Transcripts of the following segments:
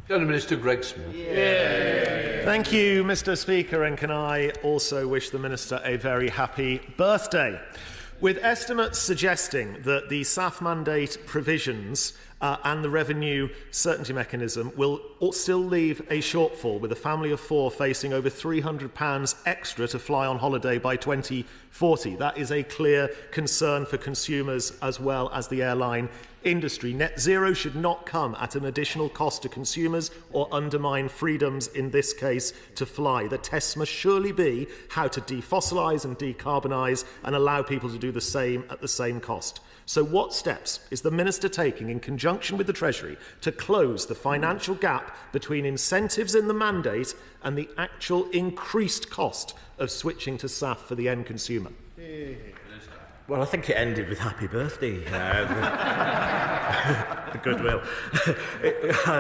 Minister Greg Smith. Thank you, Mr. Speaker, and can I also wish the Minister a very happy birthday. With estimates suggesting that the SAF mandate provisions and the revenue certainty mechanism will still leave a shortfall, with a family of four facing over £300 extra to fly on holiday by 2040. That is a clear concern for consumers as well as the airline industry. Net zero should not come at an additional cost to consumers or undermine freedoms, in this case, to fly. The test must surely be how to defossilise and decarbonise and allow people to do the same at the same cost. So what steps is the Minister taking in conjunction with the Treasury to close the financial gap between incentives in the mandate and the actual increased cost of switching to SAF for the end consumer? Well, I think it ended with happy birthday. The goodwill. I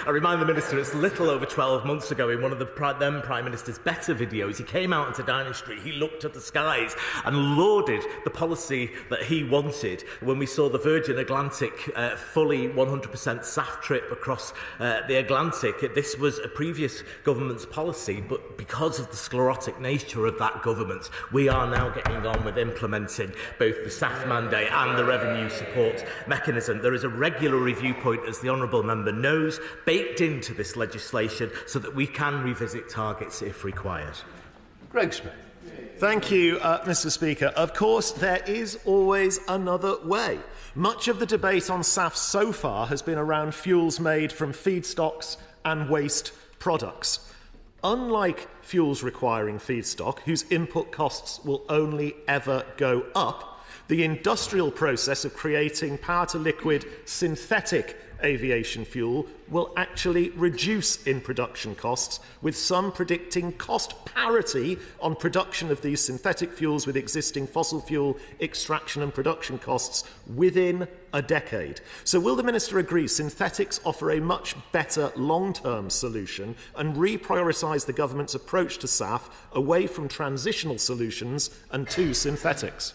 remind the Minister it's a little over 12 months ago in one of the then Prime Minister's better videos. He came out into Downing Street, he looked at the skies and lauded the policy that he wanted when we saw the Virgin Atlantic fully 100% SAF trip across the Atlantic. This was a previous government's policy, but because of the sclerotic nature of that government, we are now getting on with implementing both the SAF mandate and the revenue support mechanism. There is a regular review point, as the honourable member knows, baked into this legislation so that we can revisit targets if required. Greg Smith. Thank you, Mr. Speaker. Of course, there is always another way. Much of the debate on SAF so far has been around fuels made from feedstocks and waste products. Unlike fuels requiring feedstock, whose input costs will only ever go up, the industrial process of creating power-to-liquid synthetic aviation fuel will actually reduce in production costs, with some predicting cost parity on production of these synthetic fuels with existing fossil fuel extraction and production costs within a decade. So will the Minister agree synthetics offer a much better long-term solution and reprioritise the government's approach to SAF away from transitional solutions and to synthetics?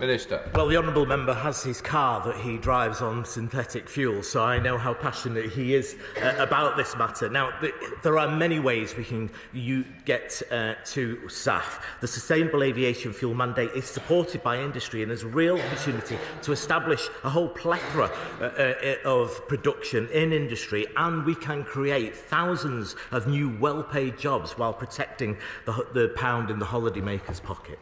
Minister. Well, the honourable member has his car that he drives on synthetic fuel, so I know how passionate he is about this matter. Now, there are many ways we can get to SAF. The Sustainable Aviation Fuel mandate is supported by industry, and there's a real opportunity to establish a whole plethora of production in industry, and we can create thousands of new well-paid jobs while protecting the pound in the holidaymaker's pocket.